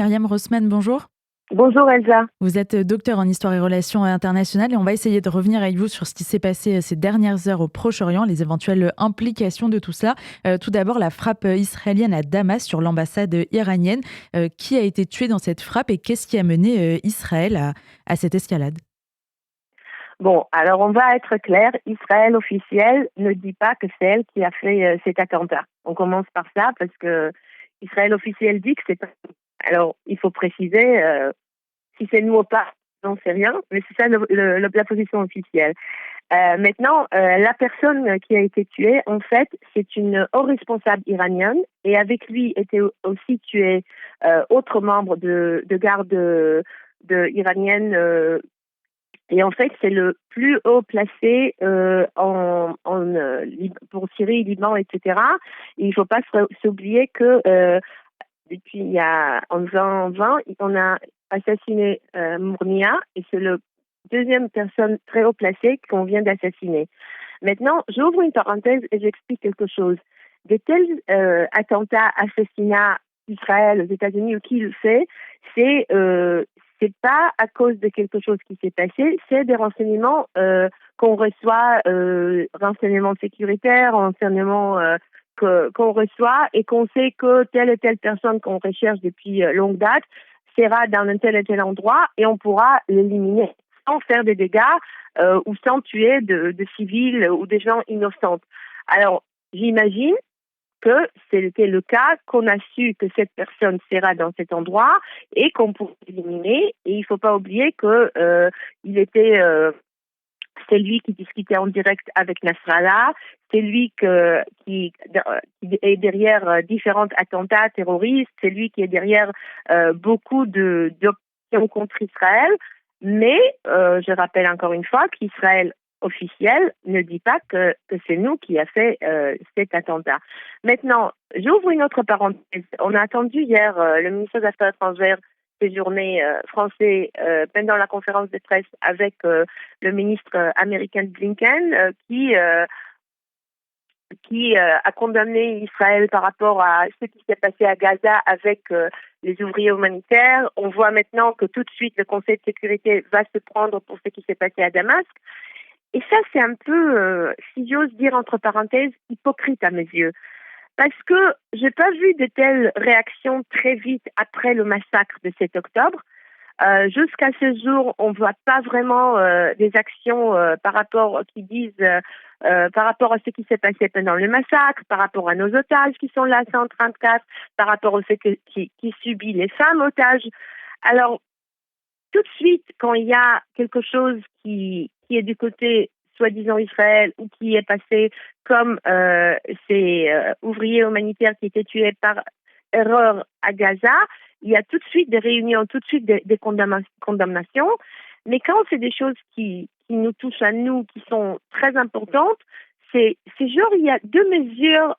Myriam Rossmann, bonjour. Bonjour Elsa. Vous êtes docteur en histoire et relations internationales et on va essayer de revenir avec vous sur ce qui s'est passé ces dernières heures au Proche-Orient, les éventuelles implications de tout cela. Tout d'abord, la frappe israélienne à Damas sur l'ambassade iranienne. Qui a été tué dans cette frappe et qu'est-ce qui a mené Israël à cette escalade? Bon, alors on va être clair, Israël officiel ne dit pas que c'est elle qui a fait cet attentat. On commence par ça parce que Israël officiel dit que c'est pas nous. Alors, il faut préciser, si c'est nous ou pas, j'en sais rien, mais c'est ça la position officielle. Maintenant, la personne qui a été tuée, en fait, c'est une haut responsable iranienne et avec lui était aussi tué autre membre de garde iranienne. Et en fait, c'est le plus haut placé pour Syrie, Liban, etc. Et il ne faut pas s'oublier que depuis en 2020, on a assassiné Mournia et c'est le deuxième personne très haut placée qu'on vient d'assassiner. Maintenant, j'ouvre une parenthèse et j'explique quelque chose. Des tels attentats, assassinats, Israël, aux États-Unis ou qui le fait, c'est pas à cause de quelque chose qui s'est passé, c'est des renseignements qu'on reçoit, renseignements sécuritaires, renseignements qu'on reçoit et qu'on sait que telle et telle personne qu'on recherche depuis longue date sera dans un tel et tel endroit et on pourra l'éliminer sans faire des dégâts ou sans tuer de civils ou des gens innocents. Alors, j'imagine que c'était le cas, qu'on a su que cette personne sera dans cet endroit et qu'on pourrait l'éliminer. Et il ne faut pas oublier que c'est lui qui discutait en direct avec Nasrallah, c'est lui qui est derrière différents attentats terroristes, c'est lui qui est derrière beaucoup d'options contre Israël. Mais je rappelle encore une fois qu'Israël officiel ne dit pas que c'est nous qui a fait cet attentat. Maintenant, j'ouvre une autre parenthèse. On a attendu hier le ministre des Affaires étrangères séjourné français pendant la conférence de presse avec le ministre américain Blinken qui a condamné Israël par rapport à ce qui s'est passé à Gaza avec les ouvriers humanitaires. On voit maintenant que tout de suite le Conseil de sécurité va se prendre pour ce qui s'est passé à Damas. Et ça, c'est un peu, si j'ose dire entre parenthèses, hypocrite à mes yeux. Parce que je n'ai pas vu de telles réactions très vite après le massacre de 7 octobre. Jusqu'à ce jour, on ne voit pas vraiment des actions par rapport qui disent par rapport à ce qui s'est passé pendant le massacre, par rapport à nos otages qui sont là, 134, par rapport au fait qui subit les femmes otages. Alors, tout de suite, quand il y a quelque chose qui est du côté soi-disant Israël ou qui est passé comme ces ouvriers humanitaires qui étaient tués par erreur à Gaza, il y a tout de suite des réunions, tout de suite des condamnations. Mais quand c'est des choses qui nous touchent à nous, qui sont très importantes, c'est genre, il y a deux mesures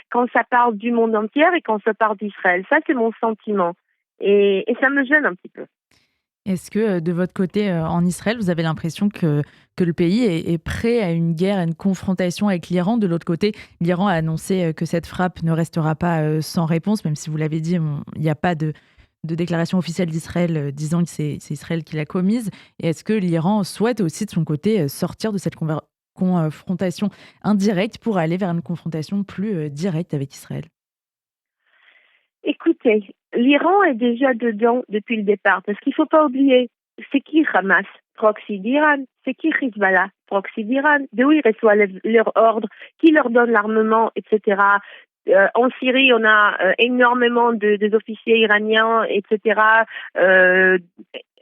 quand ça parle du monde entier et quand ça parle d'Israël. Ça, c'est mon sentiment. Et ça me gêne un petit peu. Est-ce que de votre côté, en Israël, vous avez l'impression que le pays est prêt à une guerre, à une confrontation avec l'Iran? De l'autre côté, l'Iran a annoncé que cette frappe ne restera pas sans réponse, même si vous l'avez dit, il n'y a pas de déclaration officielle d'Israël disant que c'est Israël qui l'a commise. Et est-ce que l'Iran souhaite aussi de son côté sortir de cette confrontation indirecte pour aller vers une confrontation plus directe avec Israël? Écoutez, l'Iran est déjà dedans depuis le départ, parce qu'il ne faut pas oublier, c'est qui Hamas, proxy d'Iran, c'est qui Hezbollah, proxy d'Iran, d'où ils reçoivent leurs ordres, qui leur donne l'armement, etc. En Syrie, on a énormément des officiers iraniens, etc.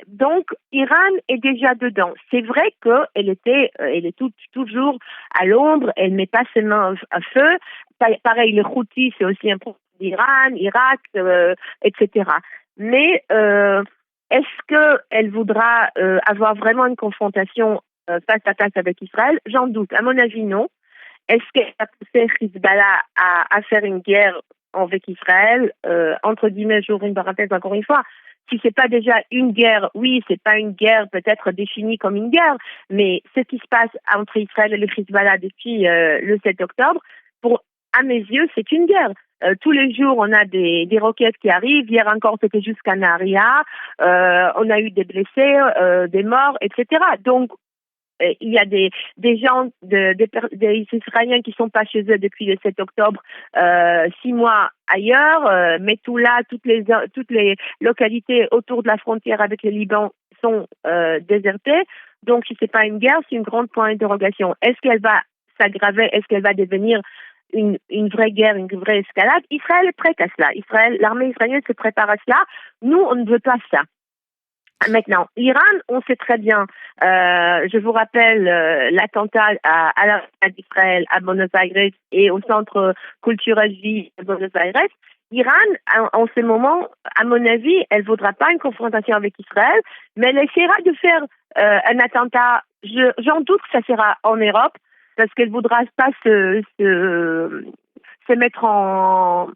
Donc, Iran est déjà dedans. C'est vrai qu'elle elle est toujours à l'ombre, elle ne met pas ses mains à feu. Pareil, les Houthis, c'est aussi un problème d'Iran, Irak, etc. Mais est-ce qu'elle voudra avoir vraiment une confrontation face à face avec Israël? J'en doute. À mon avis, non. Est-ce qu'elle a poussé Hezbollah à faire une guerre avec Israël? Entre guillemets, j'ouvre une parenthèse encore une fois. Si c'est pas déjà une guerre, oui, c'est pas une guerre peut-être définie comme une guerre, mais ce qui se passe entre Israël et le Hezbollah depuis le 7 octobre, à mes yeux, c'est une guerre. Tous les jours, on a des roquettes qui arrivent. Hier encore, c'était jusqu'à Naria. On a eu des blessés, des morts, etc. Donc, il y a des gens, des Israéliens qui sont pas chez eux depuis le 7 octobre, 6 mois ailleurs, mais toutes les localités autour de la frontière avec le Liban sont désertées. Donc, si c'est pas une guerre, c'est une grande point d'interrogation. Est-ce qu'elle va s'aggraver? Est-ce qu'elle va devenir une vraie guerre, une vraie escalade? Israël est prête à cela. L'armée israélienne se prépare à cela. Nous, on ne veut pas ça. Maintenant, l'Iran, on sait très bien, je vous rappelle l'attentat à l'ambassade d'Israël à Buenos Aires et au centre culturel juif de Buenos Aires. L'Iran, en ce moment, à mon avis, elle ne voudra pas une confrontation avec Israël, mais elle essaiera de faire un attentat. J'en doute que ça sera en Europe, parce qu'elle ne voudra pas se mettre en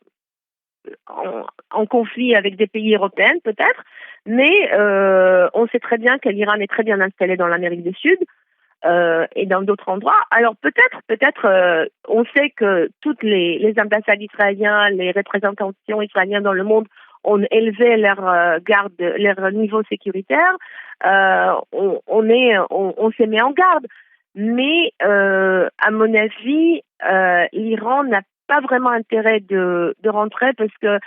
conflit avec des pays européens peut-être, mais on sait très bien que l'Iran est très bien installé dans l'Amérique du Sud et dans d'autres endroits. Alors peut-être, on sait que toutes les ambassades israéliennes, les représentations israéliennes dans le monde ont élevé leur niveau sécuritaire. On s'est mis en garde. Mais à mon avis, l'Iran n'a pas vraiment intérêt de rentrer parce que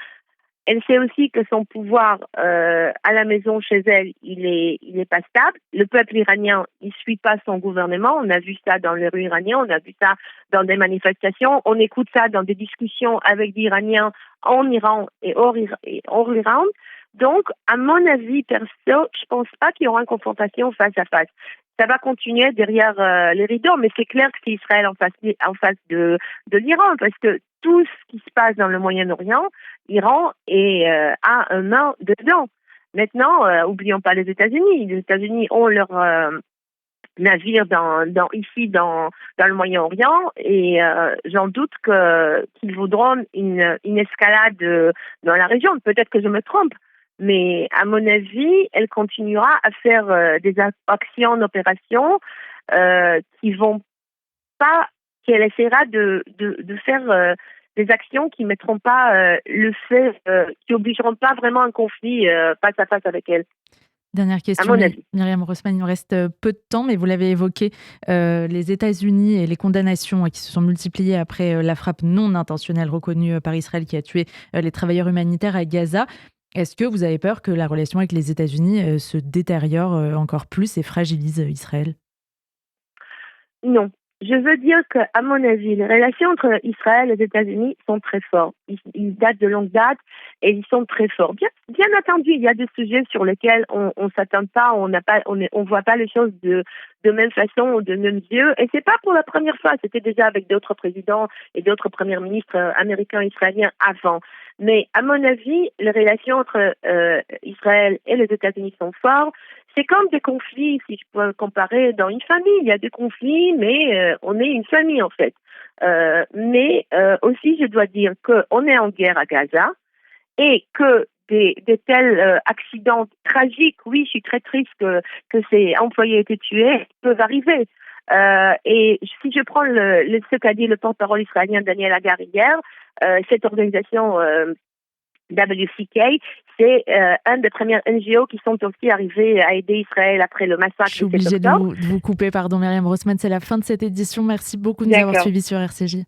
elle sait aussi que son pouvoir à la maison chez elle, il est pas stable. Le peuple iranien, il suit pas son gouvernement. On a vu ça dans les rues iraniennes, on a vu ça dans des manifestations, on écoute ça dans des discussions avec des Iraniens en Iran et hors Iran. Donc, à mon avis perso, je pense pas qu'il y aura une confrontation face à face. Ça va continuer derrière les rideaux, mais c'est clair que c'est Israël en face de l'Iran, parce que tout ce qui se passe dans le Moyen-Orient, l'Iran a un main dedans. Maintenant, oublions pas les États-Unis. Les États-Unis ont leur navire ici dans le Moyen-Orient et j'en doute qu'ils voudront une escalade dans la région. Peut-être que je me trompe. Mais à mon avis, elle continuera à faire des actions, d'opérations qu'elle essaiera de faire des actions qui mettront pas qui obligeront pas vraiment un conflit face à face avec elle. Dernière question, Myriam Rossmann, il nous reste peu de temps, mais vous l'avez évoqué, les États-Unis et les condamnations qui se sont multipliées après la frappe non intentionnelle reconnue par Israël qui a tué les travailleurs humanitaires à Gaza. Est-ce que vous avez peur que la relation avec les États-Unis se détériore encore plus et fragilise Israël? Non. Je veux dire qu'à mon avis, les relations entre Israël et les États-Unis sont très fortes. Ils datent de longue date et ils sont très forts. Bien entendu, il y a des sujets sur lesquels on s'attend pas, on voit pas les choses de même façon ou de même yeux. Et c'est pas pour la première fois. C'était déjà avec d'autres présidents et d'autres premiers ministres américains et israéliens avant. Mais à mon avis, les relations entre Israël et les États-Unis sont fortes. C'est comme des conflits, si je peux comparer dans une famille. Il y a des conflits, mais on est une famille en fait. Mais aussi, je dois dire qu'on est en guerre à Gaza et que des tels accidents tragiques, oui, je suis très triste que ces employés aient été tués, peuvent arriver. Et si je prends ce qu'a dit le porte-parole israélien Daniel Hagar hier, cette organisation WCK, c'est un des premières NGO qui sont aussi arrivés à aider Israël après le massacre. Je suis obligée de vous couper, pardon Myriam Rossmann, c'est la fin de cette édition. Merci beaucoup de nous avoir suivis sur RCJ.